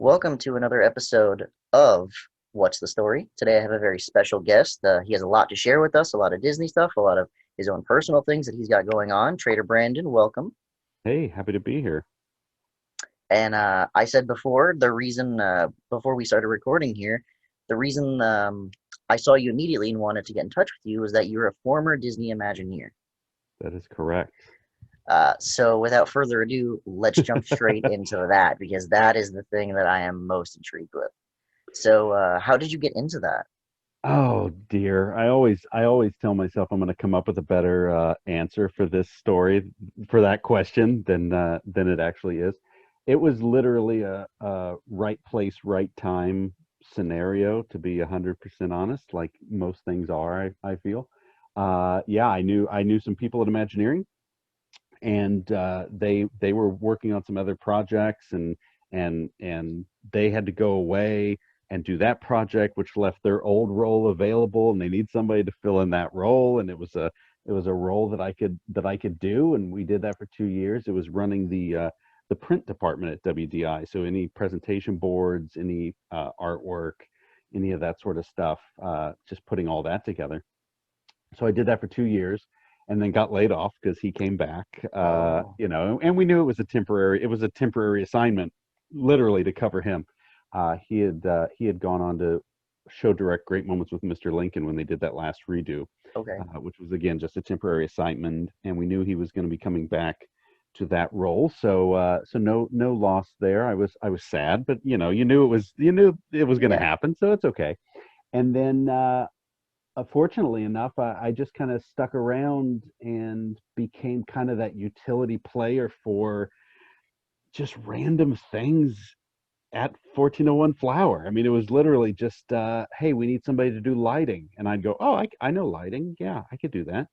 Welcome to another episode of What's the Story? Today I have a very special guest. He has a lot to share with us, a lot of Disney stuff, a lot of his own personal things that he's got going on. Trader Brandon, welcome. Hey, happy to be here. And I said before, the reason, before we started recording here, the reason I saw you immediately and wanted to get in touch with you was that you're a former Disney Imagineer. That is correct. So without further ado, let's jump straight into that because that is the thing that I am most intrigued with. So, how did you get into that? Oh dear. I always tell myself I'm going to come up with a better answer for this story, for that question than it actually is. It was literally a right place, right time scenario, to be 100% honest, like most things are, I feel. Yeah, I knew some people at Imagineering, and they were working on some other projects, and they had to go away and do that project, which left their old role available, and they need somebody to fill in that role. And it was a role that I could do, and we did that for 2 years. It was running the print department at WDI, so any presentation boards, any artwork, any of that sort of stuff, just putting all that together. So I did that for 2 years, and then got laid off because he came back. Oh, And we knew it was a temporary assignment, literally to cover him. He had gone on to show direct Great Moments with Mr. Lincoln when they did that last redo, okay. which was again just a temporary assignment, and we knew he was going to be coming back to that role. So no loss there. I was sad, but you knew it was going to Yeah. happen, so it's okay. And then fortunately enough, I just kind of stuck around and became kind of that utility player for just random things at 1401 Flower. I mean, it was literally just, hey, we need somebody to do lighting. And I'd go, oh, I know lighting. Yeah, I could do that.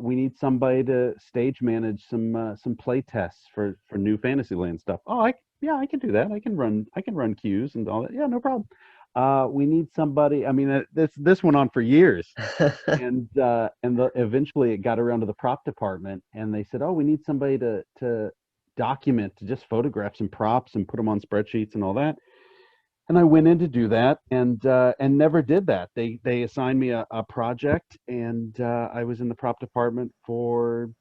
We need somebody to stage manage some play tests for new Fantasyland stuff. Oh, yeah, I can do that. I can run cues and all that. Yeah, no problem. We need somebody. I mean, this went on for years, and eventually it got around to the prop department, and they said, oh, we need somebody to document, to just photograph some props and put them on spreadsheets and all that. And I went in to do that, and never did that. They assigned me a project, and I was in the prop department for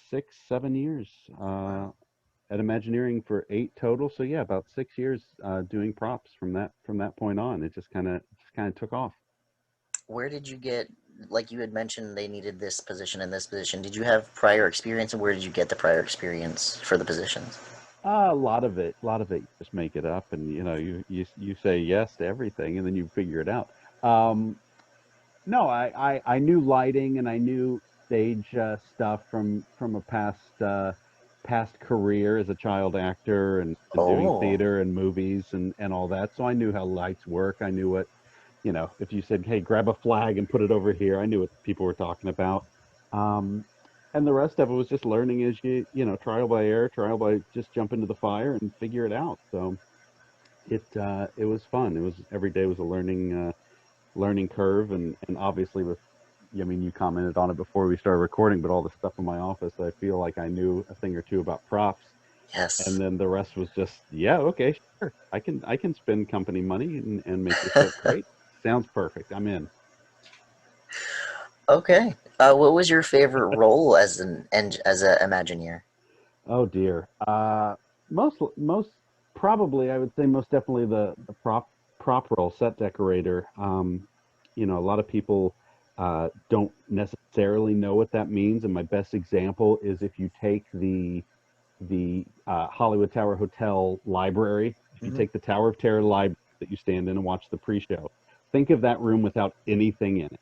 6 7 years, Wow. at Imagineering for 8 total. So yeah, about 6 years doing props from that point on. It just kind of took off. Where did you get, like you had mentioned, they needed this position and this position. Did you have prior experience, and where did you get the prior experience for the positions? A lot of it, you just make it up, and you say yes to everything, and then you figure it out. Um, no, I knew lighting, and I knew stage stuff from a past career as a child actor, and doing Oh, theater and movies and all that. So I knew how lights work. I knew what, if you said, hey, grab a flag and put it over here, I knew what people were talking about. Um, and the rest of it was just learning as trial by error, trial by just jump into the fire and figure it out. So it was fun. It was every day was a learning curve, and obviously with, I mean, you commented on it before we started recording, but all the stuff in my office, I feel like I knew a thing or two about props, and yes. then the rest was just, yeah, okay, sure, I can spend company money and make this look great. Sounds perfect. I'm in. Okay. What was your favorite role as as a Imagineer? Oh dear. Most probably, I would say most definitely the prop role, set decorator. A lot of people don't necessarily know what that means, and my best example is if you take the Hollywood Tower Hotel library. If you Hmm. take the Tower of Terror library that you stand in and watch the pre-show, think of that room without anything in it.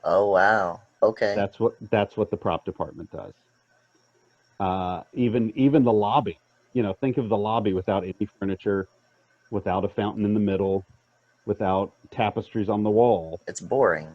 Oh, wow. Okay. That's what the prop department does. Even the lobby. Think of the lobby without any furniture, without a fountain in the middle, without tapestries on the wall. It's boring.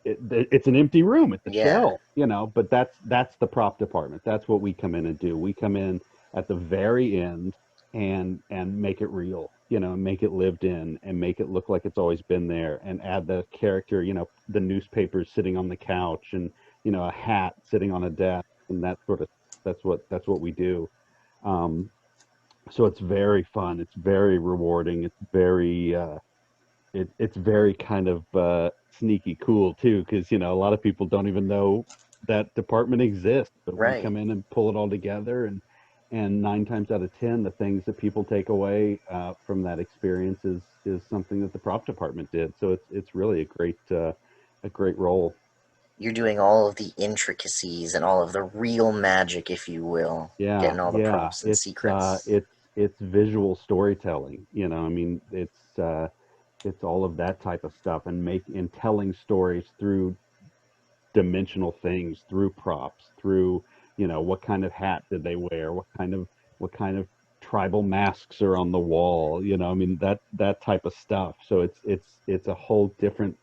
It's an empty room. It's a Yeah. shell. But that's the prop department. That's what we come in and do. We come in at the very end and make it real. Make it lived in, and make it look like it's always been there, and add the character. The newspapers sitting on the couch, and a hat sitting on a desk, and that sort of. That's what we do. Um, So it's very fun. It's very rewarding. It's very it's very kind of sneaky cool too, because a lot of people don't even know that department exists, but we Right. come in and pull it all together, and 9 times out of 10, the things that people take away from that experience is something that the prop department did. So it's really a great role. You're doing all of the intricacies and all of the real magic, if you will, Yeah, getting all the yeah. props and secrets. It's visual storytelling. I mean, it's all of that type of stuff, and telling stories through dimensional things, through props, through what kind of hat did they wear, what kind of tribal masks are on the wall. I mean, that type of stuff. So it's a whole different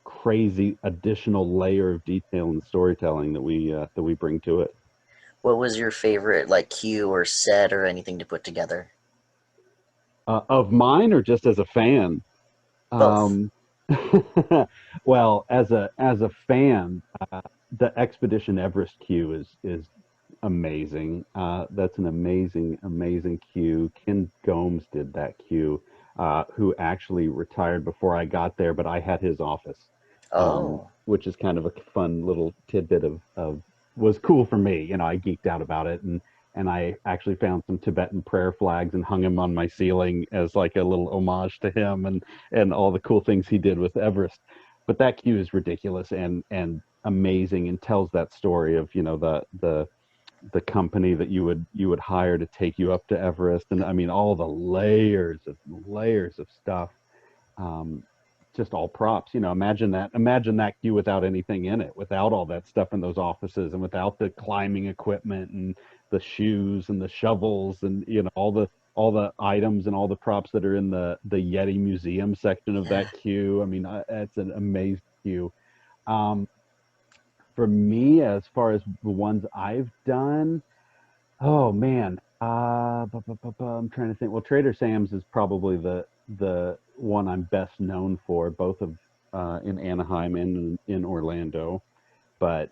crazy additional layer of detail and storytelling that we bring to it. What was your favorite, like, cue or set or anything to put together? Of mine, or just as a fan? Both. Um, well, as a fan, the Expedition Everest queue is amazing. That's an amazing, amazing queue. Ken Gomes did that queue, who actually retired before I got there, but I had his office, Oh, which is kind of a fun little tidbit of was cool for me. I geeked out about it, and I actually found some Tibetan prayer flags and hung them on my ceiling as like a little homage to him and all the cool things he did with Everest. But that queue is ridiculous and amazing, and tells that story of the company that you would hire to take you up to Everest, and I mean all the layers of stuff, um, just all props. Imagine that queue without anything in it, without all that stuff in those offices, and without the climbing equipment and the shoes and the shovels and all the items and all the props that are in the Yeti Museum section of yeah. that queue. I mean, it's an amazing queue. Um, for me, as far as the ones I've done, oh man, I'm trying to think. Well, Trader Sam's is probably the one I'm best known for, both of in Anaheim and in Orlando. But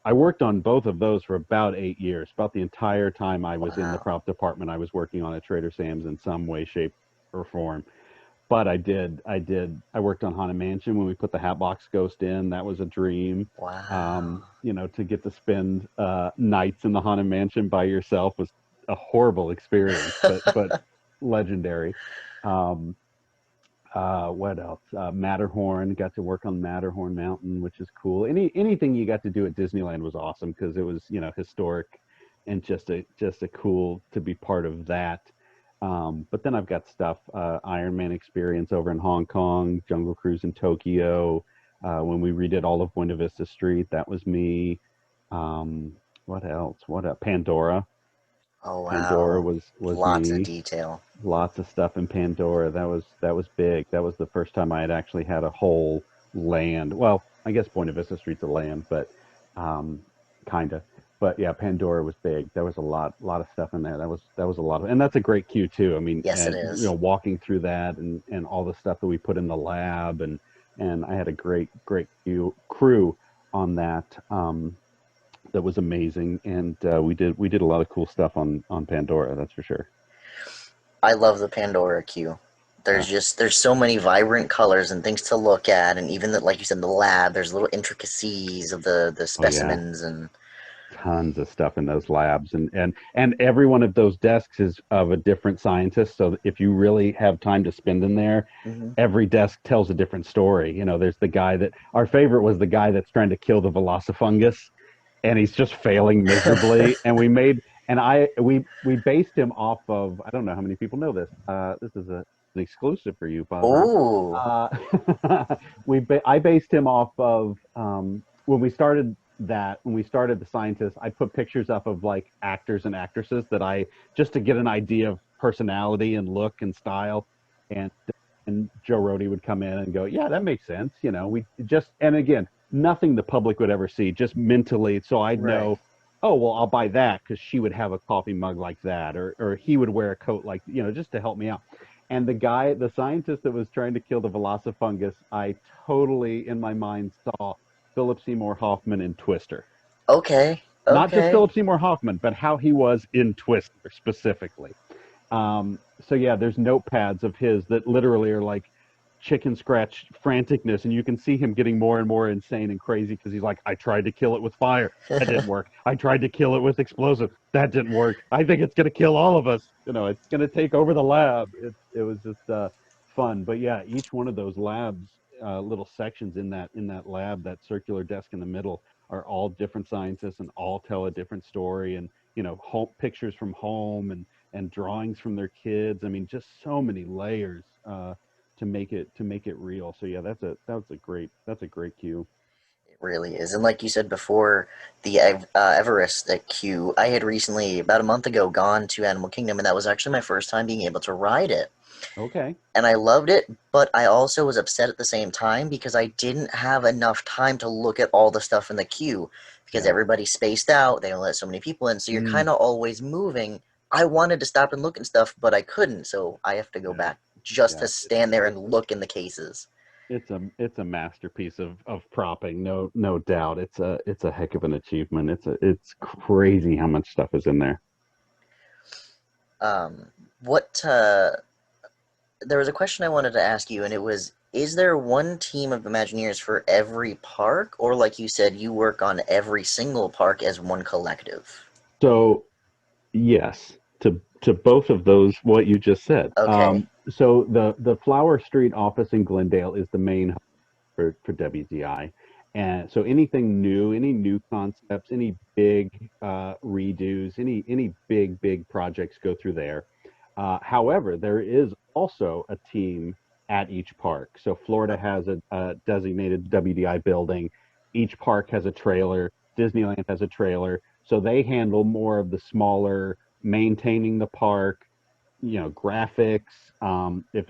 I worked on both of those for about 8 years. About the entire time I was in the Wow. prop department, I was working on a Trader Sam's in some way, shape, or form. But I worked on Haunted Mansion when we put the Hatbox Ghost in. That was a dream. Wow. To get to spend nights in the Haunted Mansion by yourself was a horrible experience, but legendary. Um, what else? Matterhorn, got to work on Matterhorn Mountain, which is cool. Anything you got to do at Disneyland was awesome, because it was historic, and just a cool to be part of that. But then I've got stuff, Iron Man experience over in Hong Kong, Jungle Cruise in Tokyo. When we redid all of Buena Vista Street, that was me. What else? What Pandora. Oh, Pandora wow. was Lots of me. detail. Lots of stuff in Pandora. That was big. That was the first time I had actually had a whole land. Well, I guess Buena Vista Street's a land, but um, kinda. But yeah, Pandora was big. There was a lot of stuff in there. That was a lot of, and that's a great queue too. I mean, Yes, it is. walking through that and all the stuff that we put in the lab, and I had a great crew on that. That was amazing, and we did a lot of cool stuff on Pandora. That's for sure. I love the Pandora queue. Yeah. There's so many vibrant colors and things to look at, and even like you said, the lab. There's little intricacies of the Oh yeah. specimens, and Tons of stuff in those labs, and every one of those desks is of a different scientist, so if you really have time to spend in there, hmm every desk tells a different story. There's the guy that our favorite was, the guy that's trying to kill the velocifungus, and he's just failing miserably, and we based him off of, I don't know how many people know this. This is an exclusive for you, Father. Ooh, uh, I based him off of, when we started the scientist. I put pictures up of like actors and actresses that I just to get an idea of personality and look and style, and Joe Rody would come in and go, yeah, that makes sense. We just, and again, nothing the public would ever see, just mentally, so I'd right. know. Oh well, I'll buy that because she would have a coffee mug like that, or he would wear a coat like, just to help me out. And the scientist that was trying to kill the velocifungus, I totally, in my mind, saw Philip Seymour Hoffman in Twister. Okay, Not just okay. Philip Seymour Hoffman, but how he was in Twister specifically. So yeah, there's notepads of his that literally are like chicken scratch franticness, and you can see him getting more and more insane and crazy because he's like, I tried to kill it with fire, that didn't work. I tried to kill it with explosive, that didn't work. I think it's gonna kill all of us. It's gonna take over the lab. It was just fun. But yeah, each one of those labs, little sections in that lab, that circular desk in the middle, are all different scientists and all tell a different story. And home pictures from home and drawings from their kids. I mean, just so many layers to make it real. So yeah, that's a great cue. It really is. And like you said before, the Everest at Q, I had recently, about a month ago, gone to Animal Kingdom, and that was actually my first time being able to ride it. Okay. And I loved it, but I also was upset at the same time because I didn't have enough time to look at all the stuff in the queue because Yeah. everybody's spaced out. They only let so many people in, so you're Mm, kind of always moving. I wanted to stop and look and stuff, but I couldn't, so I have to go yeah. back just to Yeah. stand there and look in the cases. It's a masterpiece of propping, no doubt. It's a heck of an achievement. It's crazy how much stuff is in there. Um, what there was a question I wanted to ask you, and it was: is there one team of Imagineers for every park, or like you said, you work on every single park as one collective? So yes, to both of those, what you just said. Okay, So the Flower Street office in Glendale is the main hub for WDI. And so anything new, any new concepts, any big redos, any big projects go through there. However, there is also a team at each park. So Florida has a designated WDI building. Each park has a trailer. Disneyland has a trailer. So they handle more of the smaller, maintaining the park, graphics.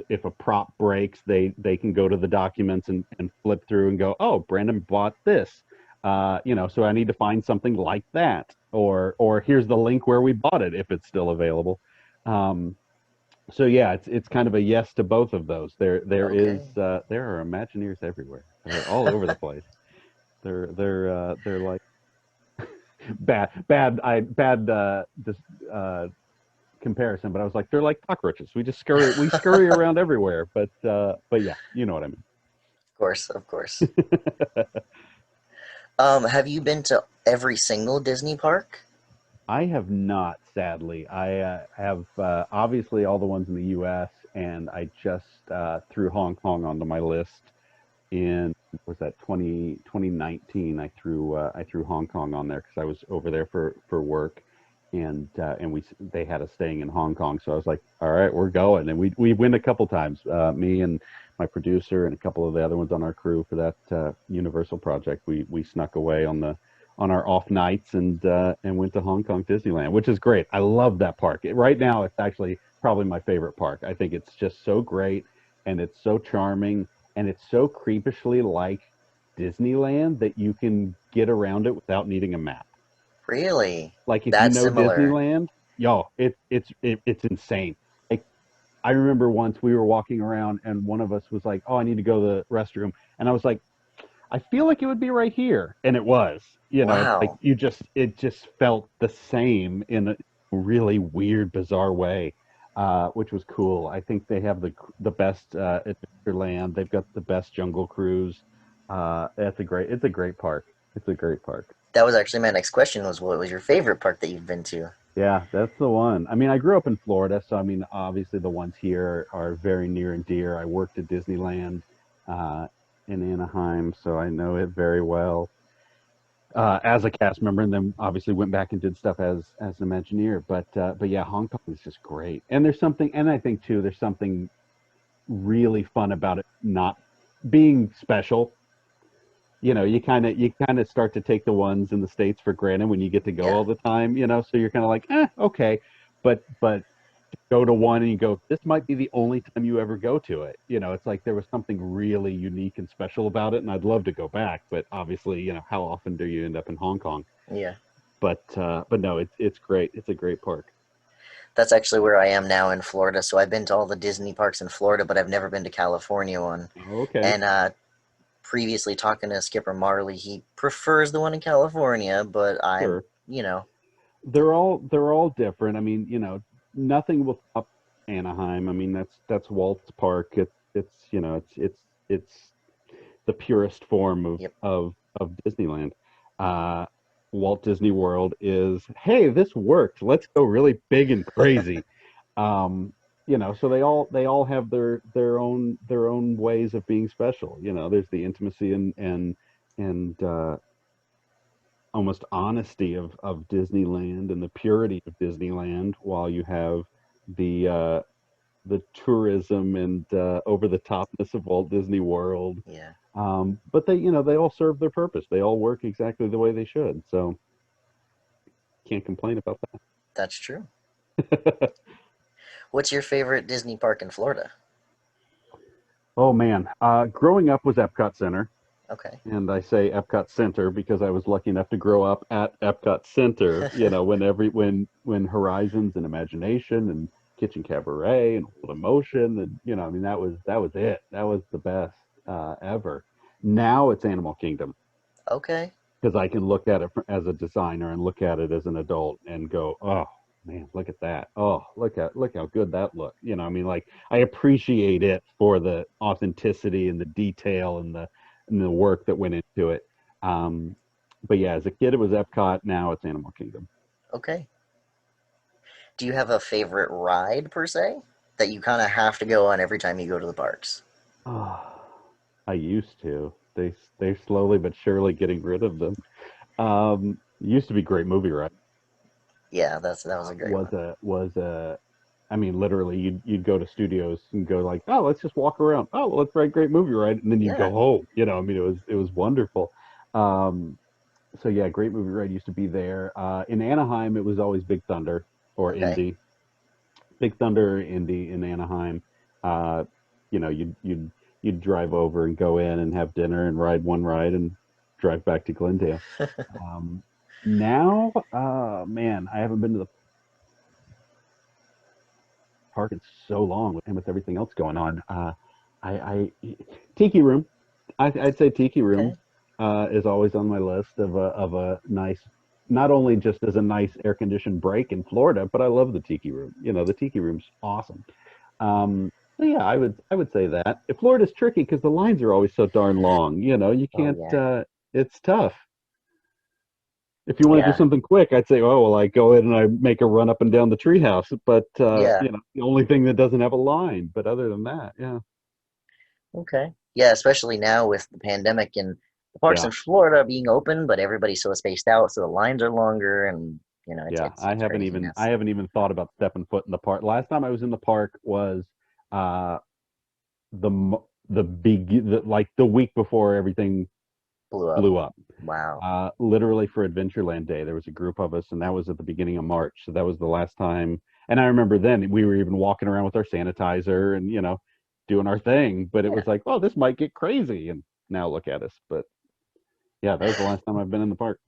If a prop breaks, they can go to the documents and flip through and go, oh, Brandon bought this. So I need to find something like that, or here's the link where we bought it if it's still available. Um, so yeah, it's kind of a yes to both of those. okay. There are Imagineers everywhere. They're all over the place. They're like bad uh, comparison, but I was like, they're like cockroaches. We scurry around everywhere. But yeah, you know what I Of course, of course. mean. Have you been to every single Disney park? I have not, sadly. I have obviously all the ones in the U.S. and I just threw Hong Kong onto my list in was that 2019. I threw Hong Kong on there because I was over there for work, and they had us staying in Hong Kong, so I was like, all right, we're going, and we went a couple times, me and my producer and a couple of the other ones on our crew for that Universal project. We snuck away on our off nights and went to Hong Kong Disneyland, which is great. I love that park. Right now, it's actually probably my favorite park. I think it's just so great and it's so charming and it's so creepishly like Disneyland that you can get around it without needing a map. Really? Like if you That's know similar. Disneyland, yo, it's insane. Like I remember once we were walking around and one of us was like, "Oh, I need to go to the restroom," and I was like, "I feel like it would be right here," and it was. It's like Wow. it just felt the same in a really weird, bizarre way, which was cool. I think they have the best Adventureland. They've got the best Jungle Cruise. It's a great park. It's a great park. That was actually my next question was what was your favorite park that you've been to? Yeah, that's the one. I mean, I grew up in Florida, so I mean, obviously the ones here are very near and dear. I worked at Disneyland uh, in Anaheim, so I know it very well as a cast member, and then obviously went back and did stuff as an Imagineer. But yeah, Hong Kong is just great, and there's something, and I think too, there's something really fun about it not being special. You kind of start to take the ones in the States for granted when you get to go Yeah. all the time, so you're kind of like, okay. But go to one and you go, this might be the only time you ever go to it. It's like there was something really unique and special about it, and I'd love to go back, but obviously, how often do you end up in Hong Kong? Yeah. But no, it's great. It's a great park. That's actually where I am now in Florida. So I've been to all the Disney parks in Florida, but I've never been to California one. Okay. And previously talking to Skipper Marley, he prefers the one in California, but I'm, Sure. you know, They're all different. I mean, nothing will top Anaheim. I mean, that's Walt's park. It's you know it's the purest form Yep. of Disneyland. Uh, Walt Disney World is, hey, this worked. Let's go really big and crazy. Um, so they all have their own ways of being special. There's the intimacy and almost honesty of Disneyland and the purity of Disneyland, while you have the tourism and over the topness of Walt Disney World. Yeah. But they all serve their purpose. They all work exactly the way they should. So can't complain about That's true. that. What's your favorite Disney park in Florida? Oh man, growing up was Epcot Center, Okay. and I say Epcot Center because I was lucky enough to grow up at Epcot Center. When Horizons and Imagination and Kitchen Cabaret and World of Motion, and I mean that was it. That was the best ever. Now it's Animal Kingdom, Okay. because I can look at it as a designer and look at it as an adult and go, oh man, look at that. Oh, look how good that looked. I mean, like, I appreciate it for the authenticity and the detail and the work that went into it. Um, but yeah, as a kid it was Epcot. Now it's Animal Kingdom. Okay. Do you have a favorite ride per se that you kind of have to go on every time you go to the parks? Oh, I used to. They're slowly but surely getting rid of them. Used to be Great Movie Ride. Yeah, that was a great Was one. a I mean, literally, you'd go to studios and go like, oh, let's just walk around. Oh, well, let's ride Great Movie Ride, and then you'd Yeah. go home. I mean, it was wonderful. Um, so yeah, Great Movie Ride used to be there. In Anaheim, it was always Big Thunder or Okay. Indy. Big Thunder, Indy in Anaheim. Uh, you'd drive over and go in and have dinner and ride one ride and drive back to Glendale. Um, Now, man, I haven't been to the park in so long, and with everything else going on. I Tiki Room. I'd say Tiki Room Okay. is always on my list of a nice, not only just as a nice air conditioned break in Florida, but I love the Tiki Room. The Tiki Room's awesome. So yeah, I would say that. Florida's tricky because the lines are always so darn long. You Oh can't. yeah. It's tough. If you want to do Yeah. something quick, I'd say, oh well, I go in and I make a run up and down the treehouse. But Yeah. the only thing that doesn't have a line. But other than that, yeah, Okay. Yeah, especially now with the pandemic and the parks yeah, in Florida being open, but everybody's so spaced out, so the lines are longer, and it's yeah. it's I it's haven't even craziness. I haven't even thought about stepping foot in the park. Last time I was in the park was uh the like the week before everything Blew up. blew up. Wow. Literally for Adventureland Day, there was a group of us, and that was at the beginning of March. So that was the last time. And I remember then we were even walking around with our sanitizer and doing our thing. But it Yeah. was like, oh, this might get crazy. And now look at us. But yeah, that was the last time I've been in the park.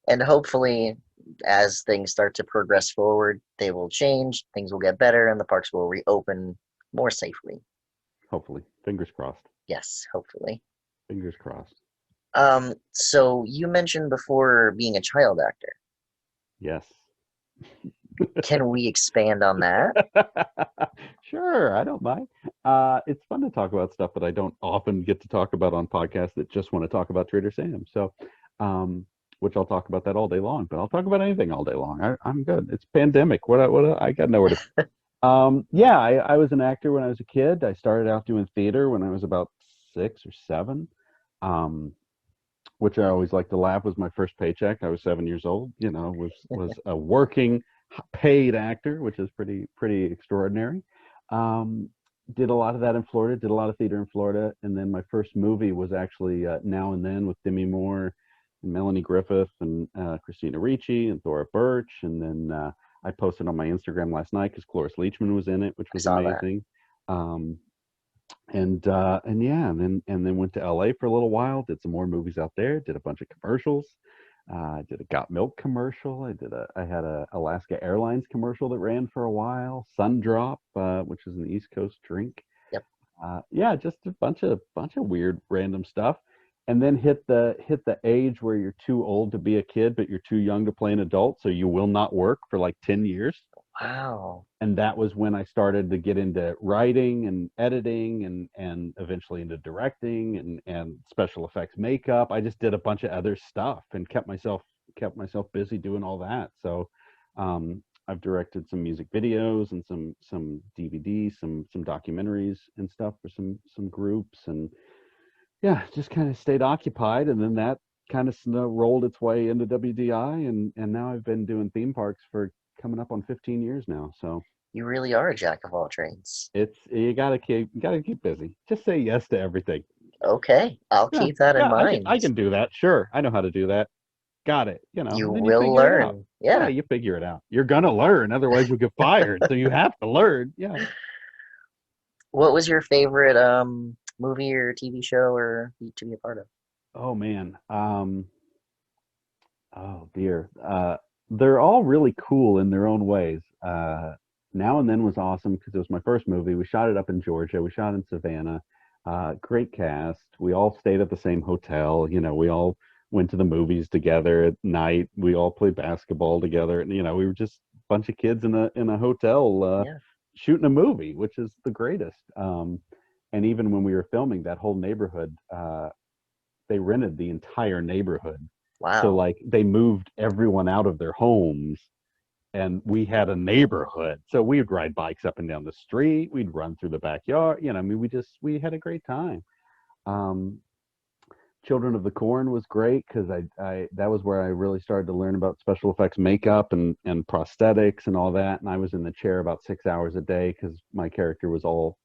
And hopefully, as things start to progress forward, they will change, things will get better, and the parks will reopen more safely. Hopefully, fingers crossed. Yes, hopefully. Fingers crossed. So you mentioned before being a child actor. Yes. Can we expand on that? Sure, I don't mind. It's fun to talk about stuff that I don't often get to talk about on podcasts that just want to talk about Trader Sam. So, um, which I'll talk about that all day long, but I'll talk about anything all day long. I'm good. It's pandemic. I got nowhere to. Yeah, I was an actor when I was a kid. I started out doing theater when I was about 6 or 7. Um, which I always like to laugh was my first paycheck. I was 7 years old. Was a working paid actor, which is pretty extraordinary. Um, did a lot of that in Florida. Did a lot of theater in Florida, and then my first movie was actually Now and Then with Demi Moore, and Melanie Griffith, and Christina Ricci, and Thora Birch. And then I posted on my Instagram last night because Cloris Leachman was in it, which I was saw that. amazing. Um, and yeah, and then went to LA for a little while, did some more movies out there, did a bunch of commercials. I did a Got Milk commercial. I had a Alaska Airlines commercial that ran for a while. Sundrop, which is an East Coast drink. Yep. Yeah, just a bunch of weird random stuff. And then hit the age where you're too old to be a kid, but you're too young to play an adult, so you will not work for like 10 years. Wow. And that was when I started to get into writing and editing and eventually into directing and special effects makeup. I just did a bunch of other stuff and kept myself busy doing all that. So I've directed some music videos and some DVDs, some documentaries and stuff for some groups, and yeah, just kind of stayed occupied. And then that kind of rolled its way into WDI, and now I've been doing theme parks for coming up on 15 years now. So You really are a jack of all trades. it's you gotta keep busy. Just say yes to everything. Okay, I'll Yeah, keep that in yeah, I mind. can do that. Sure, I know how to do that. Got it. You And then you will figure it out. learn. Yeah, Yeah. you figure it out. You're gonna learn, otherwise you'll get fired. So you have to learn. Yeah. What was your favorite movie or TV show or to be a part of? Oh man. Oh dear. They're all really cool in their own ways. Now and Then was awesome because it was my first movie. We shot it up in Georgia. We shot in Savannah. Great cast. We all stayed at the same hotel. We all went to the movies together at night. We all played basketball together, and we were just a bunch of kids in a hotel Yeah. shooting a movie, which is the greatest. And even when we were filming, that whole neighborhood, they rented the entire neighborhood. So Wow. like they moved everyone out of their homes, and we had a neighborhood. So we'd ride bikes up and down the street. We'd run through the backyard. I mean, we had a great time. Um, Children of the Corn was great because I that was where I really started to learn about special effects makeup and prosthetics and all that. And I was in the chair about 6 hours a day because my character was all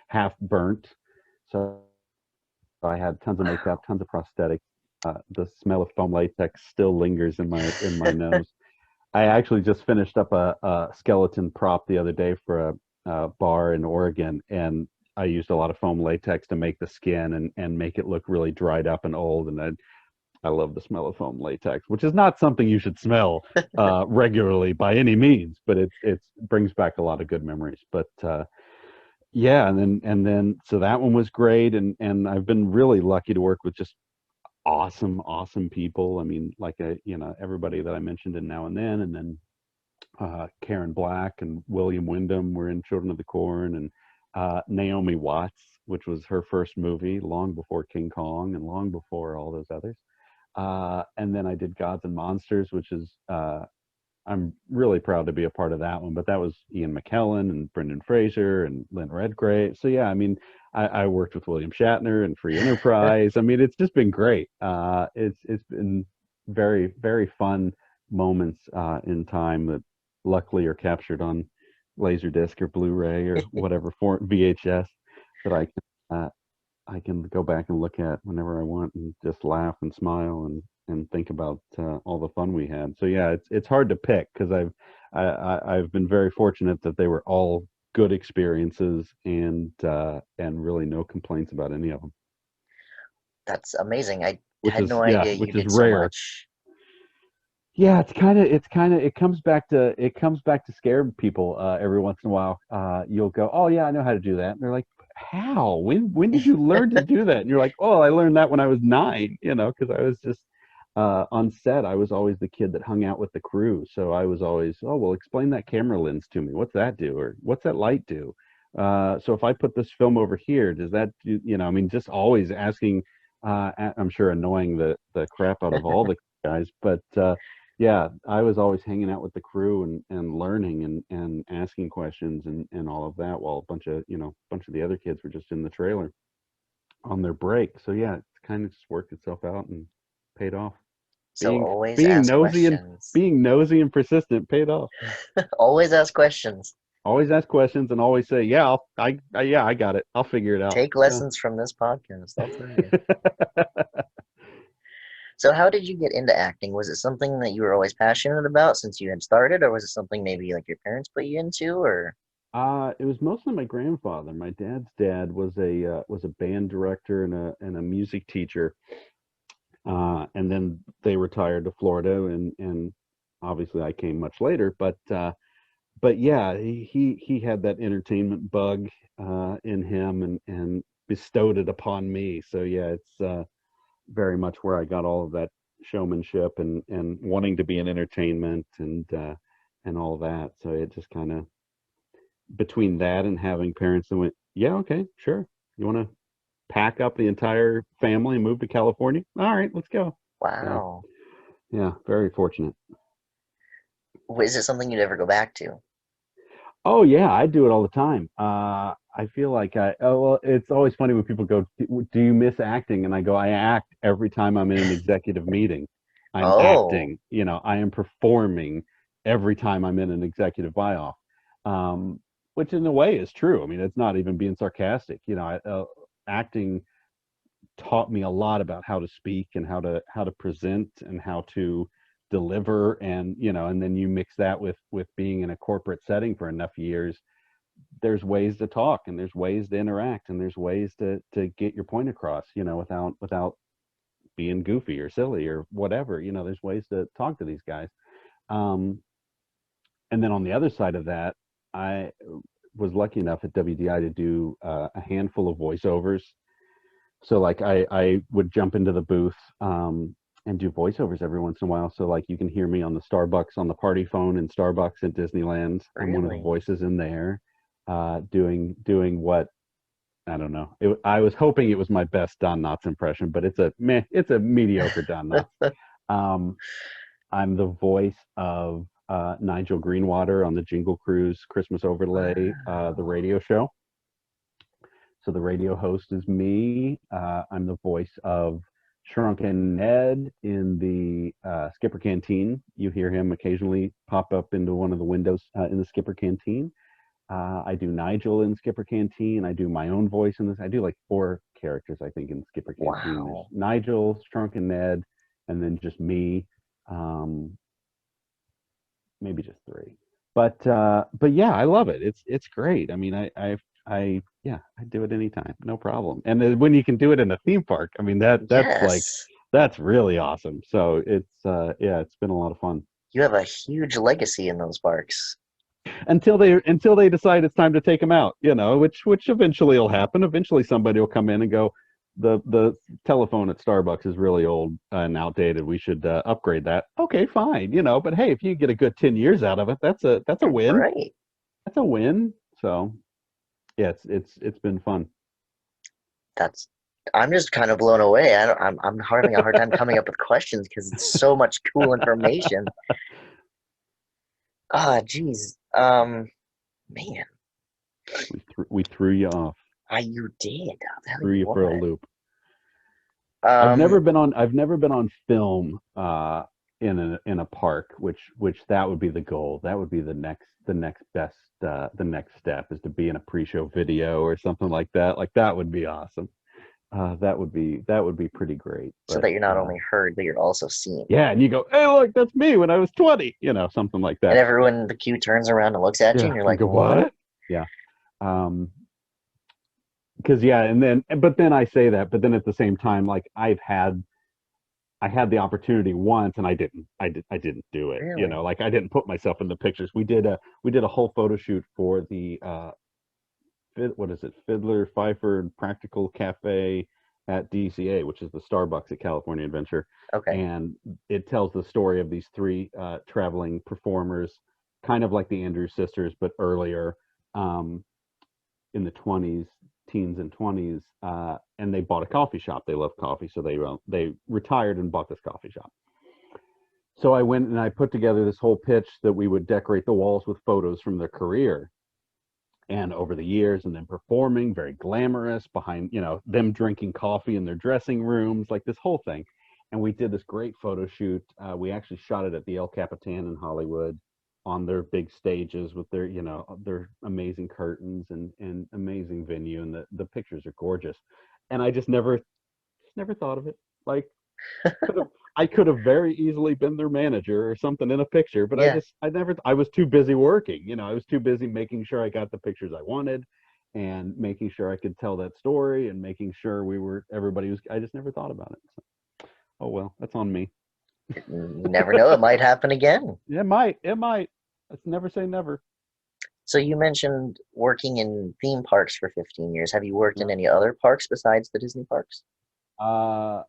half burnt. So I had tons of makeup, tons of prosthetics. The smell of foam latex still lingers in my nose. I actually just finished up a skeleton prop the other day for a bar in Oregon, and I used a lot of foam latex to make the skin and make it look really dried up and old. And I love the smell of foam latex, which is not something you should smell regularly by any means, but it brings back a lot of good memories. But yeah, and then so that one was great, and I've been really lucky to work with just awesome people. I mean, like everybody that I mentioned in Now and then Karen Black and William Wyndham were in Children of the Corn, and Naomi Watts, which was her first movie, long before King Kong and long before all those others. And then I did Gods and Monsters, which is I'm really proud to be a part of that one. But that was Ian McKellen and Brendan Fraser and Lynn Redgrave. So yeah, I mean, I worked with William Shatner and Free Enterprise. I mean, it's just been great. It's been very fun moments in time that luckily are captured on Laserdisc or Blu-ray or whatever for VHS that I can go back and look at whenever I want and just laugh and smile and think about all the fun we had. So yeah, it's hard to pick because I've been very fortunate that they were all good experiences and really no complaints about any of them, That's amazing. I which had is no yeah, idea you which is did so rare. much. Yeah, it's kind of it comes back to scare people every once in a while. You'll go, oh yeah, I know how to do that, and they're like, how? When did you learn to do that? And you're like, oh, I learned that when I was 9, because I was just on set. I was always the kid that hung out with the crew, so I was always, oh well, explain that camera lens to me. What's that do, or what's that light do? So if I put this film over here, does that do? I mean, just always asking. I'm sure annoying the crap out of all the guys, but. Yeah, I was always hanging out with the crew and learning and asking questions and all of that while a bunch of the other kids were just in the trailer on their break. So yeah, it's kind of just worked itself out and paid off. So Being always being ask nosy and questions. being nosy and persistent paid off. Always ask questions. Always ask questions and always say, "Yeah, yeah, I got it. I'll figure it out." Take Yeah. lessons from this podcast, I'll tell you. So how did you get into acting? Was it something that you were always passionate about since you had started, or was it something maybe like your parents put you into, or It was mostly my grandfather. My dad's dad was a band director and a music teacher, and then they retired to Florida, and obviously I came much later. But yeah, he had that entertainment bug in him and bestowed it upon me. So yeah, it's very much where I got all of that showmanship and wanting to be in entertainment and and all that. So it just kind of, between that and having parents that went, yeah, okay, sure. You want to pack up the entire family and move to California? All right, let's go. So Wow. yeah, very fortunate. Is it something you'd ever go back to? Oh yeah, I do it all the time. I feel like well, it's always funny when people go, Do you miss acting?" And I go, "I act every time I'm in an executive meeting. I'm Oh, acting. I am performing every time I'm in an executive buy-off." Which in a way is true. I mean, it's not even being sarcastic. Acting taught me a lot about how to speak and how to present and how to deliver, and then you mix that with being in a corporate setting for enough years. There's ways to talk, and there's ways to interact, and there's ways to get your point across, without being goofy or silly or whatever. There's ways to talk to these guys. Um and then on the other side of that, I was lucky enough at WDI to do a handful of voiceovers. So like I would jump into the booth, and do voiceovers every once in a while. So like you can hear me on the Starbucks, on the party phone in Starbucks at Disneyland. I'm one of the really? voices in there, doing what, I don't know. I was hoping it was my best Don Knotts impression, but it's a mediocre Don Knotts. Um, I'm the voice of Nigel Greenwater on the Jingle Cruise Christmas Overlay, the Wow. radio show. So the radio host is me. I'm the voice of Shrunken Ned in the Skipper Canteen. You hear him occasionally pop up into one of the windows in the Skipper Canteen. I do Nigel in Skipper Canteen. I do my own voice in this. I do like four characters, I think, in Skipper Canteen. There's Wow. Nigel, Shrunken Ned, and then just me. Um, Maybe just three. But yeah, I love it. It's great. I mean, I yeah, I do it anytime, no problem. And then when you can do it in a theme park, I mean Yes. that's really awesome. So yeah, it's been a lot of fun You have a huge legacy in those parks. until they decide it's time to take them out. Which eventually will happen. Eventually, somebody will come in and go, the telephone at Starbucks is really old and outdated. We should upgrade that. Okay, fine. But hey, if you get a good 10 years out of it, that's a win. Right. That's a win. So yeah, it's been fun. That's I'm just kind of blown away. I'm having a hard time coming up with questions because it's so much cool information. Ah, geez. Man, We threw you off, you did. I'll tell threw you you for a what. loop. Um, I've never been on film in a park, which that would be the goal. That would be the next best, the next step is to be in a pre-show video or something like that. Like that would be awesome. That would be pretty great. so But that you're not only heard, but you're also seen. yeah, and you go, hey, look, that's me when I was 20. Something like And that. everyone in the queue turns around and looks at you, Yeah, and you're you like, go, "What?" what? Yeah. Um, because yeah, but then I say that, but then at the same time, like I had the opportunity once, and I didn't do it. Really? Like I didn't put myself in the pictures. We did a whole photo shoot for the what is it, Fiddler Pfeiffer and Practical Cafe at DCA, which is the Starbucks at California Adventure, Okay. and it tells the story of these three traveling performers, kind of like the Andrews sisters, but earlier, um, in the 20s, teens and 20s, and they bought a coffee shop. They love coffee, so they retired and bought this coffee shop. So I went and I put together this whole pitch that we would decorate the walls with photos from their career and over the years, and then performing very glamorous behind, them drinking coffee in their dressing rooms, like this whole thing. And we did this great photo shoot. We actually shot it at the El Capitan in Hollywood on their big stages with their amazing curtains and amazing venue, and the pictures are gorgeous. And I just never thought of it. Like, could have I could have very easily been their manager or something in a picture, but Yeah. I was too busy working. I was too busy making sure I got the pictures I wanted and making sure I could tell that story and making sure everybody was. I just never thought about it. So, oh well, that's on me. You never know, it might happen again. It might. Let's never say never. So you mentioned working in theme parks for 15 years. Have you worked in Yep. any other parks besides the Disney parks? Uh,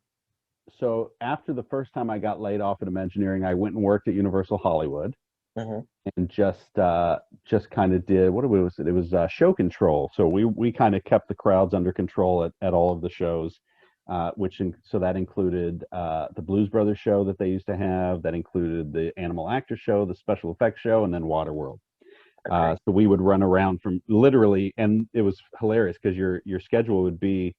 so after the first time I got laid off at Imagineering, I went and worked at Universal Hollywood. Hmm. and just kind of did what was it? It was show control. So we kind of kept the crowds under control at all of the shows, so that included the Blues Brothers show that they used to have. That included the Animal Actor show, the special effects show, and then Waterworld. Okay. So we would run around from literally, and it was hilarious because your schedule would be,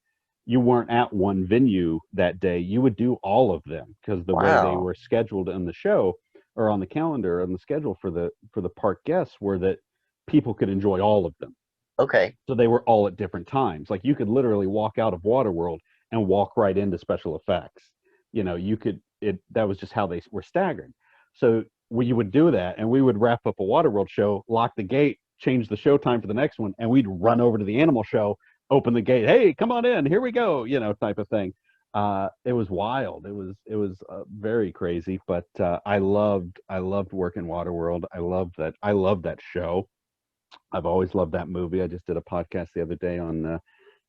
you weren't at one venue that day. You would do all of them because the way they Wow. were scheduled in the show or on the calendar on the schedule for the park guests were that people could enjoy all of them. Okay. So they were all at different times. Like you could literally walk out of Waterworld and walk right into special effects. You could it that was just how they were staggered. So we would do that and we would wrap up a Waterworld show, lock the gate, change the show time for the next one, and we'd run over to the animal show, open the gate, hey, come on in, here we go, type of thing. It was wild. It was very crazy, but I loved working Waterworld. I loved that show. I've always loved that movie. I just did a podcast the other day on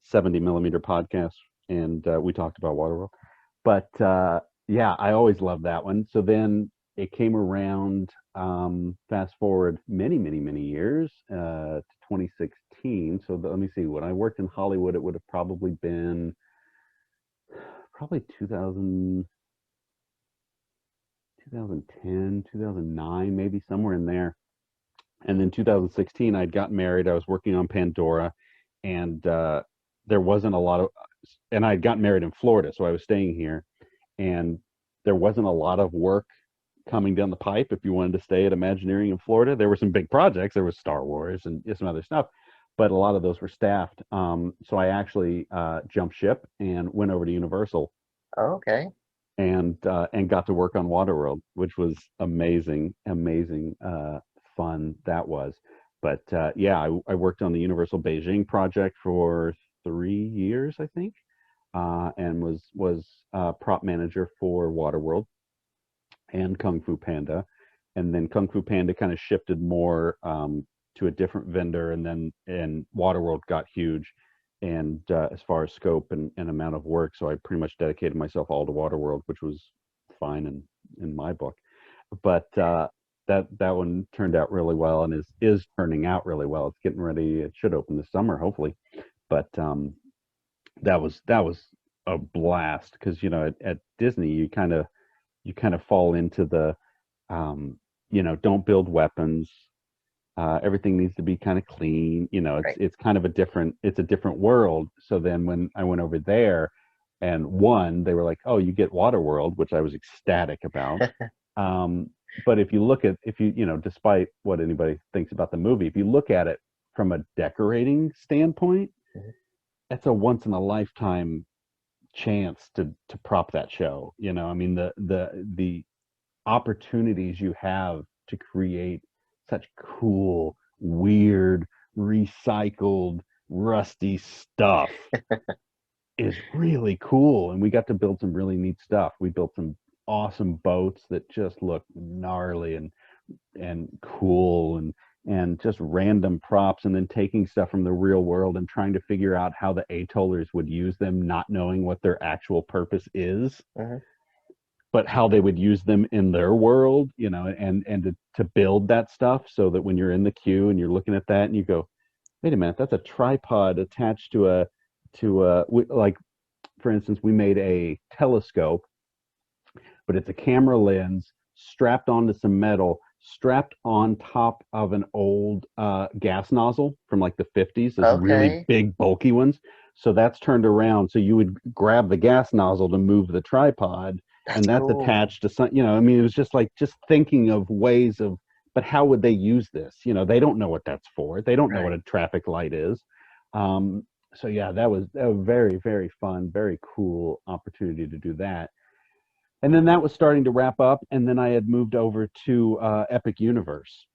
70 millimeter podcast, and we talked about Waterworld. But yeah, I always loved that one. So then it came around. Fast forward many, many, many years to 2016. So let me see. When I worked in Hollywood, it would have probably been probably 2000, 2010, 2009, maybe somewhere in there. And then 2016, I'd gotten married. I was working on Pandora, and there wasn't a lot of, and I'd gotten married in Florida, so I was staying here, and there wasn't a lot of work coming down the pipe if you wanted to stay at Imagineering in Florida. There were some big projects. There was Star Wars and some other stuff, but a lot of those were staffed. So I actually jumped ship and went over to Universal Okay. and got to work on Waterworld, which was amazing, amazing fun that was. But yeah, I worked on the Universal Beijing project for 3 years, I think, and was prop manager for Waterworld and Kung Fu Panda, and then Kung Fu Panda kind of shifted more to a different vendor, and Waterworld got huge, and as far as scope and amount of work, so I pretty much dedicated myself all to Waterworld, which was fine in my book. But that one turned out really well and is turning out really well. It's getting ready. It should open this summer, hopefully. But that was a blast because at Disney you kind of fall into the don't build weapons. Everything needs to be kind of clean. It's Right. it's kind of a different world. So then when I went over there, and one, they were like, "Oh, you get Waterworld," which I was ecstatic about. Um, but if you despite what anybody thinks about the movie, if you look at it from a decorating standpoint, Mhm. it's a once in a lifetime chance to prop that show. I mean the opportunities you have to create such cool, weird, recycled, rusty stuff is really cool. And we got to build some really neat stuff. We built some awesome boats that just look gnarly and cool and just random props, and then taking stuff from the real world and trying to figure out how the atollers would use them, not knowing what their actual purpose is, Mhm. but how they would use them in their world, and to build that stuff so that when you're in the queue and you're looking at that and you go, wait a minute, that's a tripod attached like, for instance, we made a telescope, but it's a camera lens strapped onto some metal, strapped on top of an old gas nozzle from like the 50s, those really Okay. big, bulky ones. So that's turned around. So you would grab the gas nozzle to move the tripod, That's and that's cool. attached to I mean, it was just like just thinking of ways of, but how would they use this? They don't know what that's for. They don't know what Right. a traffic light is. Um, so yeah, that was very, very fun, very cool opportunity to do that. And then that was starting to wrap up, and then I had moved over to Epic Universe,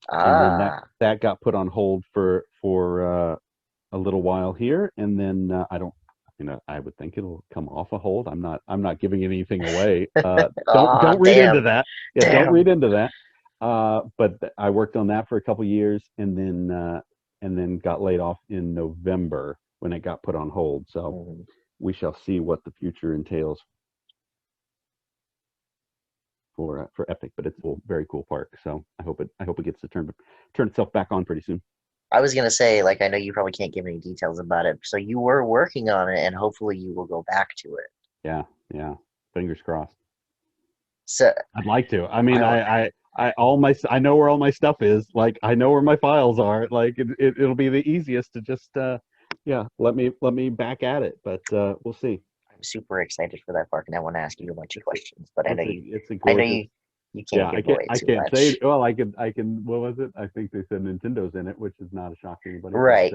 and then that Ah. that got put on hold for a little while here, and then I don't, I would think it'll come off a hold. I'm not giving anything away. Don't Ah, don't read into damn. that. Yeah, don't read Damn. into that. But I worked on that for a couple years, and then got laid off in November when it got put on hold. So Mhm. we shall see what the future entails. for Epic, but it's a very cool park. So I hope it gets to turn itself back on pretty soon. I was gonna say, like, I know you probably can't give any details about it, so you were working on it, and hopefully you will go back to it. Yeah, yeah. Fingers crossed. So, I'd like to. I mean, I I know where all my stuff is. Like, I know where my files are. Like, it'll be the easiest to just, yeah, let me back at it. But we'll see. I'm super excited for that park, and I want to ask you a bunch of questions, but It's a I know gorgeous. you Yeah, can't give away I too can't say it. much. Well, I can. What was it? I think they said Nintendo's in it, which is not a shock to anybody. Right,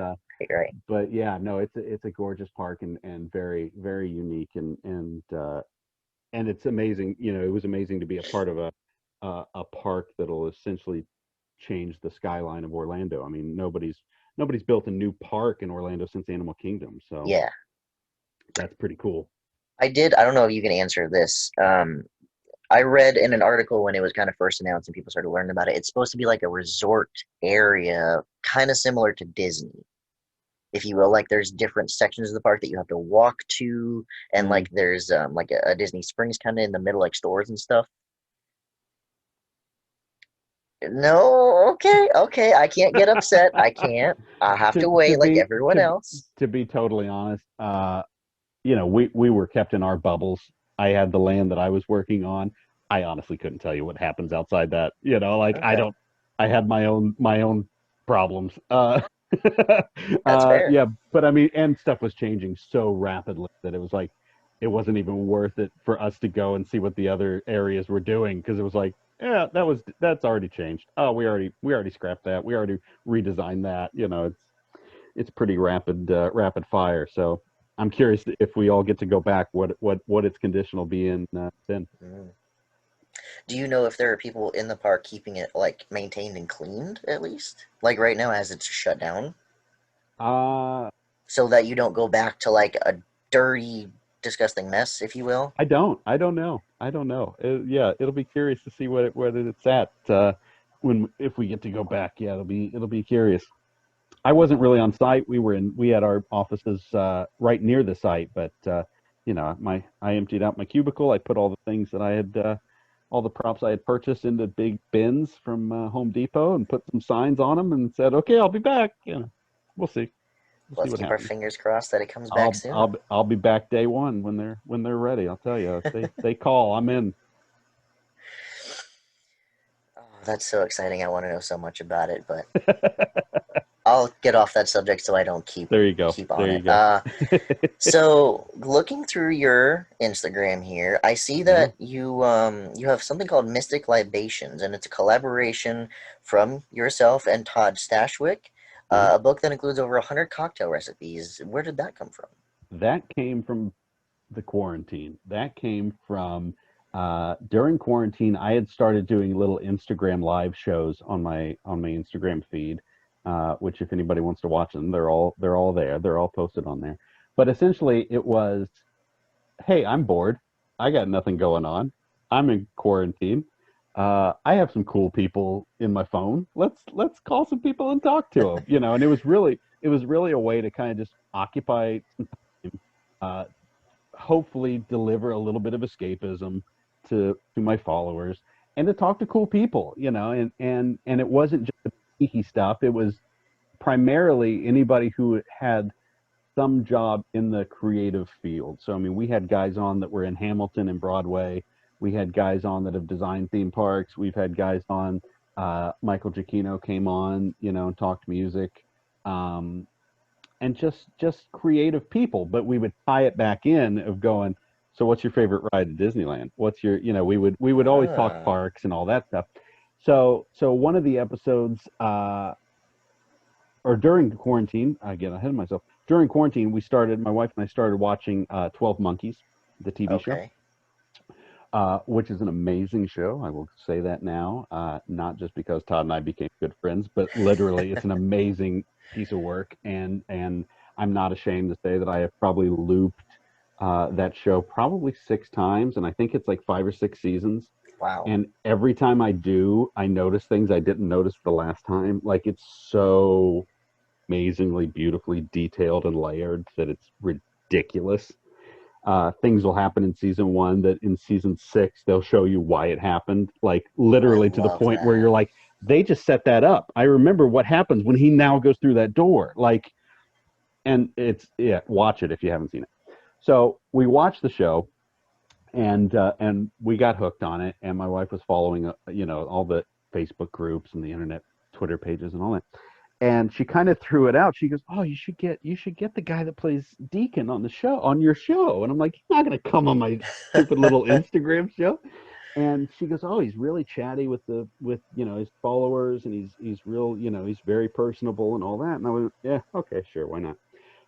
right. But yeah, no, it's a gorgeous park and very very unique and it's amazing. You know, it was amazing to be a part of a park that'll essentially change the skyline of Orlando. I mean, nobody's built a new park in Orlando since Animal Kingdom, so Yeah, that's pretty cool. I did. I don't know if you can answer this. I read in an article when it was kind of first announced and people started learning about it. It's supposed to be like a resort area, kind of similar to Disney, if you will. Like there's different sections of the park that you have to walk to, and Mm. like there's like a Disney Springs kind of in the middle, like stores and stuff. No, okay, okay. I can't get upset. I can't. I have to To wait like be everyone else. to be totally honest, we were kept in our bubbles. I had the land that I was working on. I honestly couldn't tell you what happens outside that. Like I Okay, don't. I had my own problems. that's fair. Yeah, but I mean, and stuff was changing so rapidly that it was like it wasn't even worth it for us to go and see what the other areas were doing because it was like, yeah, that's already changed. Oh, we already scrapped that. We already redesigned that. It's pretty rapid fire. So I'm curious if we all get to go back, what its condition will be in then. Mm. Do you know if there are people in the park keeping it like maintained and cleaned at least? Like right now as it's shut down, Uh, so that you don't go back to like a dirty, disgusting mess, if you will. I don't know. Yeah, it'll be curious to see whether it's at when if we get to go back. Yeah, it'll be curious. I wasn't really on site. We had our offices right near the site, but my I emptied out my cubicle. I put all the things that I had, all the props I had purchased into big bins from Home Depot, and put some signs on them, and said, "Okay, I'll be back." We'll see. We'll see Let's what keep our happens. fingers crossed that it comes back I'll soon. I'll I'll be back day one when they're ready. I'll tell you. If they call, I'm in. Oh, that's so exciting. I want to know so much about it, but I'll get off that subject so I don't There you go. keep on There you it. go. So looking through your Instagram here, I see Yeah. that you have something called Mystic Libations, and it's a collaboration from yourself and Todd Stashwick, Yeah. a book that includes over 100 cocktail recipes. Where did that come from? That came from the quarantine. That came from during quarantine. I had started doing little Instagram live shows on my Instagram feed, which if anybody wants to watch them, they're all there. They're all posted on there. But essentially, it was, hey, I'm bored. I got nothing going on. I'm in quarantine. I have some cool people in my phone. Let's call some people and talk to them. And it was really a way to kind of just occupy some time, hopefully deliver a little bit of escapism to my followers, and to talk to cool people. And it wasn't just the geeky stuff. It was primarily anybody who had some job in the creative field. So I mean, we had guys on that were in Hamilton and Broadway. We had guys on that have designed theme parks. We've had guys on. Michael Giacchino came on, and talked music. Um, and just creative people, but we would tie it back in of going, so what's your favorite ride at Disneyland? What's your, we would always talk Ah, parks and all that stuff. So one of the episodes, or during quarantine, I get ahead of myself. During quarantine, my wife and I started watching 12 Monkeys, the TV show, okay. which is an amazing show. I will say that now, not just because Todd and I became good friends, but literally, it's an amazing piece of work. And I'm not ashamed to say that I have probably looped that show probably 6 times, and I think it's like 5 or 6 seasons. Wow. And every time I do, I notice things I didn't notice the last time. Like, it's so amazingly beautifully detailed and layered that it's ridiculous. things will happen in season one that in season six they'll show you why it happened, like I literally to the love point where you're that. like, they just set that up. I remember what happens when he now goes through that door. Like, and it's, yeah, watch it if you haven't seen it. So we watched the show, and we got hooked on it. And my wife was following, all the Facebook groups and the internet Twitter pages and all that. And she kind of threw it out. She goes, "Oh, you should get the guy that plays Deacon on your show." And I'm like, "He's not going to come on my stupid little Instagram show." And she goes, "Oh, he's really chatty with his followers, and he's real, he's very personable and all that." And I went, "Yeah, okay, sure, why not?"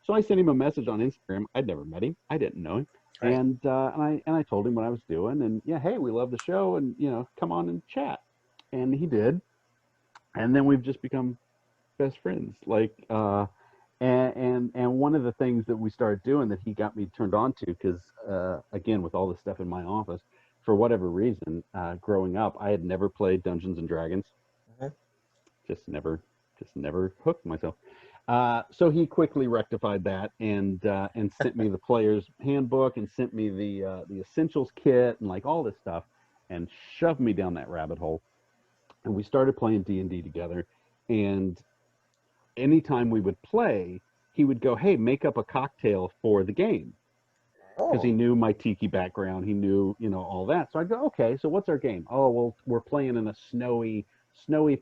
So I sent him a message on Instagram. I'd never met him. I didn't know him. Right. And I told him what I was doing, and yeah, hey, we love the show, and come on and chat. And he did. And then we've just become best friends. Like, and one of the things that we started doing that he got me turned on to, because again, with all the stuff in my office, for whatever reason, growing up, I had never played Dungeons and Dragons. Mhm. Just never hooked myself. So he quickly rectified that, and sent me the player's handbook, and sent me the essentials kit and like all this stuff, and shoved me down that rabbit hole. And we started playing D&D together. And anytime we would play, he would go, "Hey, make up a cocktail for the game," because he Oh, knew my tiki background. He knew, all that. So I'd go, "Okay, so what's our game?" "Oh, well, we're playing in a snowy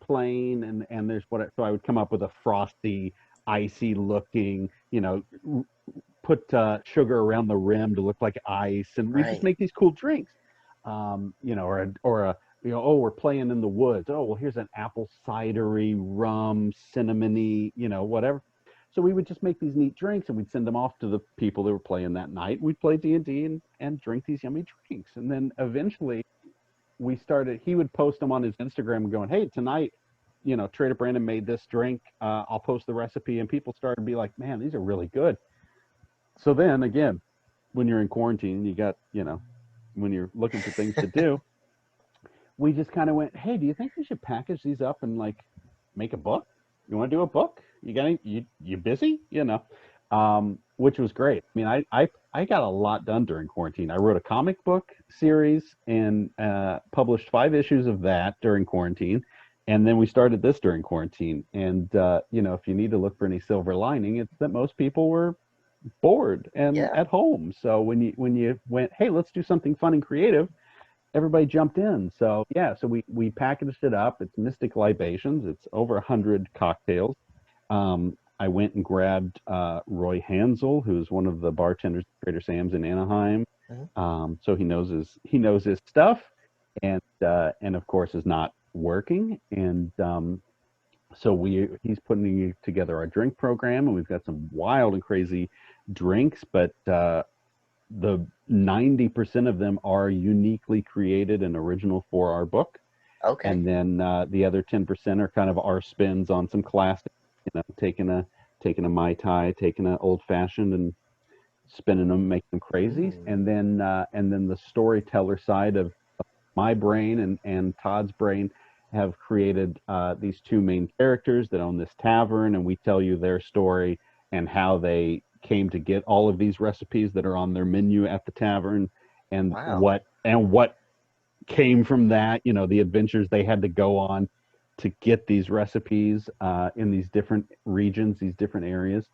plain, and there's what." So I would come up with a frosty, icy looking, put sugar around the rim to look like ice, and we just right. make these cool drinks. Or a oh, we're playing in the woods. Oh, well, here's an apple cidery, rum, cinnamony, whatever. So we would just make these neat drinks, and we'd send them off to the people that were playing that night. We'd play D&D and drink these yummy drinks, and then eventually we started. He would post them on his Instagram, going, "Hey, tonight, Trader Brandon made this drink. I'll post the recipe," and people started to be like, "Man, these are really good." So then again, when you're in quarantine, you got, when you're looking for things to do, we just kind of went, "Hey, do you think we should package these up and like make a book? You want to do a book? You busy? Which was great. I mean, I got a lot done during quarantine. I wrote a comic book series, and published 5 issues of that during quarantine. And then we started this during quarantine. And if you need to look for any silver lining, it's that most people were bored and Yeah. at home. So when you went, "Hey, let's do something fun and creative," everybody jumped in. So yeah, so we packaged it up. It's Mystic Libations. It's over 100 cocktails. I went and grabbed Roy Hansel, who's one of the bartenders at Trader Sam's in Anaheim. Mhm. So he knows his stuff, and of course is not working. And so he's putting together our drink program, and we've got some wild and crazy drinks, but the 90% of them are uniquely created and original for our book. Okay. And then the other 10% are kind of our spins on some classics, taking a Mai Tai, taking an old fashioned, and spinning them, making them crazy. Ooh. And then the storyteller side of my brain and Todd's brain have created these two main characters that own this tavern, and we tell you their story and how they came to get all of these recipes that are on their menu at the tavern, and Wow. what came from that, the adventures they had to go on to get these recipes in these different regions, these different areas.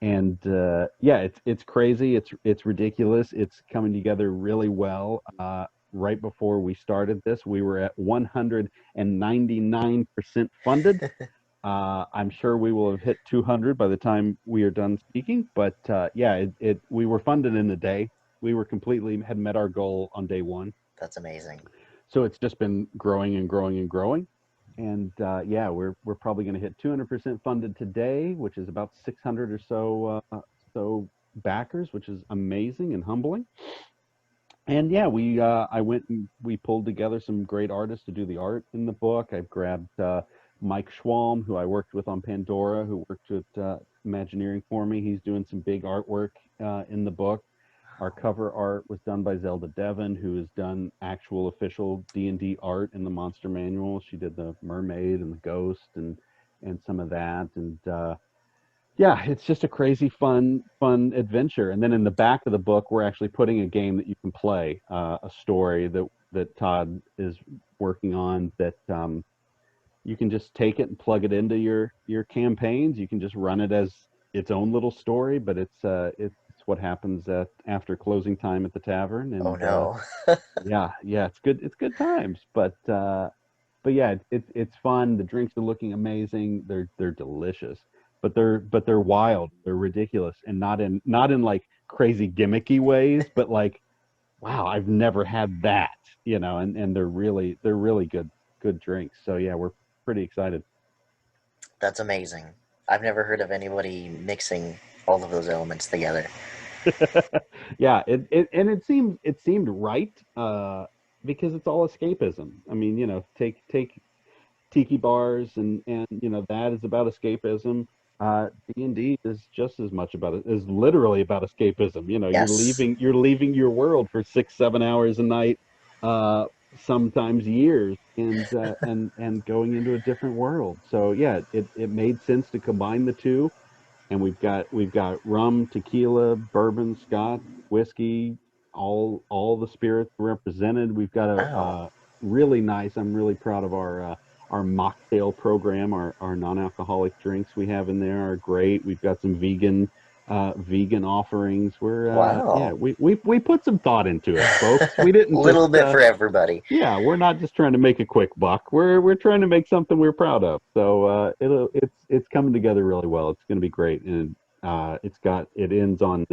And yeah, it's crazy. It's ridiculous. It's coming together really well. Right before we started this, we were at 199% funded. I'm sure we will have hit 200 by the time we are done speaking. But yeah, we were funded in a day. We were completely had met our goal on day one. That's amazing. So it's just been growing and growing and growing. And yeah, we're probably going to hit 200% funded today, which is about 600 or so backers, which is amazing and humbling. And yeah, I went and we pulled together some great artists to do the art in the book. I've grabbed Mike Schwalm, who I worked with on Pandora, who worked with Imagineering for me. He's doing some big artwork in the book. Our cover art was done by Zelda Devon, who has done actual official D&D art in the Monster Manual. She did the mermaid and the ghost and some of that. And Yeah, it's just a crazy fun adventure. And then in the back of the book, we're actually putting a game that you can play, a story that Todd is working on that you can just take it and plug it into your campaigns. You can just run it as its own little story, but it's what happens after closing time at the tavern. Oh And no. yeah, it's good times. But yeah, it's fun. The drinks are looking amazing. They're delicious, but they're wild. They're ridiculous, and not in like crazy gimmicky ways, but like wow, I've never had that, and they're really good drinks. So yeah, we're pretty excited. That's amazing. I've never heard of anybody mixing all of those elements together. Yeah, it seemed right because it's all escapism. I mean, take tiki bars and that is about escapism. D&D is just as much about it, is literally about escapism. You're Yes. leaving your world for 6 7 hours a night, uh sometimes years, and going into a different world. So yeah, it made sense to combine the two. And we've got rum, tequila, bourbon, scotch, whiskey, all the spirits represented. We've got Wow. a really nice. I'm really proud of our mocktail program. Our non-alcoholic drinks we have in there are great. We've got some vegan offerings. Yeah, Wow. we put some thought into it, folks. We didn't just Little bit for everybody. yeah, we're not just trying to make a quick buck. We're trying to make something we're proud of. So it's coming together really well. It's going to be great, and it ends on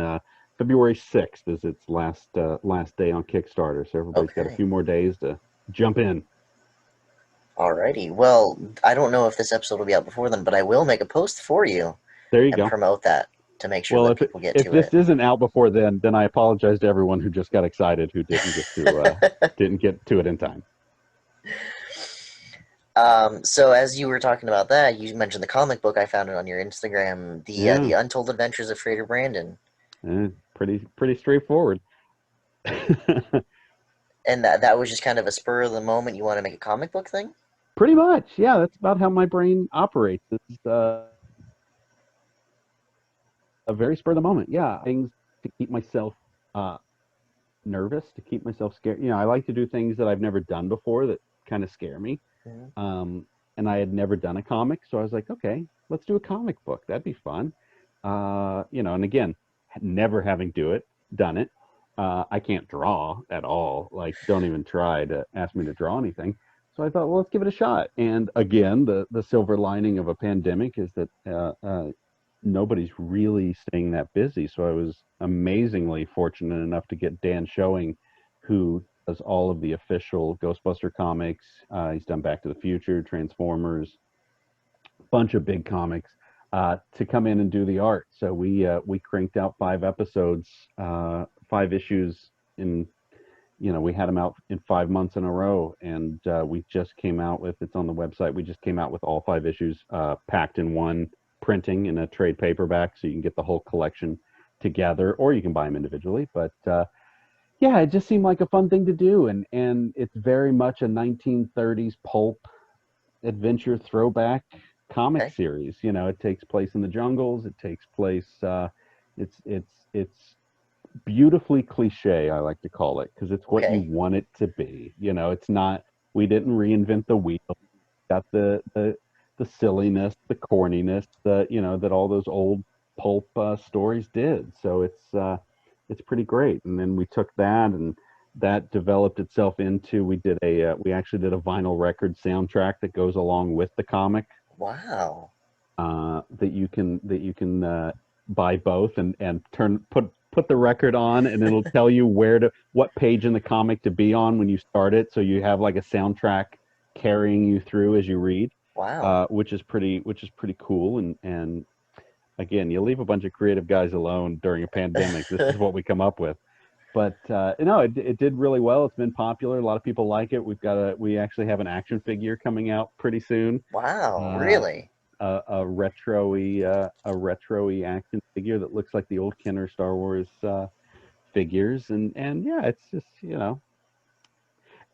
February 6th is its last day on Kickstarter. So everybody's got a Okay. few more days to jump in. Alrighty. Well, I don't know if this episode will be out before then, but I will make a post for you There you and go. promote that to make sure Well, that people get if to this it. isn't out before then I apologize to everyone who just got excited who didn't get to it in time. So as you were talking about that, you mentioned the comic book. I found it on your Instagram, the Yeah, Untold Adventures of Trader Brandon, pretty straightforward. and that was just kind of a spur of the moment. You want to make a comic book thing? Pretty much, yeah. That's about how my brain operates. It's a very spur of the moment. Yeah, things to keep myself uh, nervous, to keep myself scared. I like to do things that I've never done before that kind of scare me. Mhm. Um, and I had never done a comic, so I was like, okay, let's do a comic book. That'd be fun. And again, never having done it. I can't draw at all. Like, don't even try to ask me to draw anything. So I thought, well, let's give it a shot. And again, the silver lining of a pandemic is that nobody's really staying that busy. So I was amazingly fortunate enough to get Dan Showing, who does all of the official Ghostbuster comics. He's done Back to the Future, Transformers, bunch of big comics, to come in and do the art. So we cranked out 5 episodes, 5 issues in. We had them out in 5 months in a row, and we just came out with, it's on the website. We just came out with all 5 issues packed in one printing in a trade paperback, so you can get the whole collection together, or you can buy them individually. But yeah, it just seemed like a fun thing to do, and it's very much a 1930s pulp adventure throwback comic Okay. series. It takes place in the jungles. It takes place. It's beautifully cliche, I like to call it, because it's what you Okay. want it to be. It's not. We didn't reinvent the wheel. Got the silliness, the corniness, that all those old pulp stories did. So it's pretty great. And then we took that, and that developed itself into, we actually did a vinyl record soundtrack that goes along with the comic, Wow. that you can buy both, and put the record on, and it'll tell you what page in the comic to be on when you start it, so you have like a soundtrack carrying you through as you read, Wow. which is pretty cool. And again, you leave a bunch of creative guys alone during a pandemic. This is what we come up with. But no, it did really well. It's been popular. A lot of people like it. We actually have an action figure coming out pretty soon. Wow. Uh, Really? a retro-y action figure that looks like the old Kenner Star Wars figures. And yeah, it's just,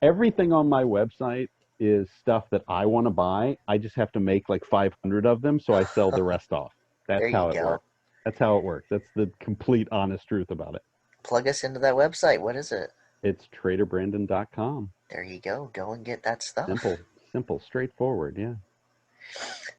everything on my website is stuff that I want to buy. I just have to make like 500 of them, so I sell the rest off. There That's you how it go. works. That's how it works. That's the complete honest truth about it. Plug us into that website. What is it? It's traderbrandon.com. There you go. Go and get that stuff. Simple, simple, straightforward. Yeah.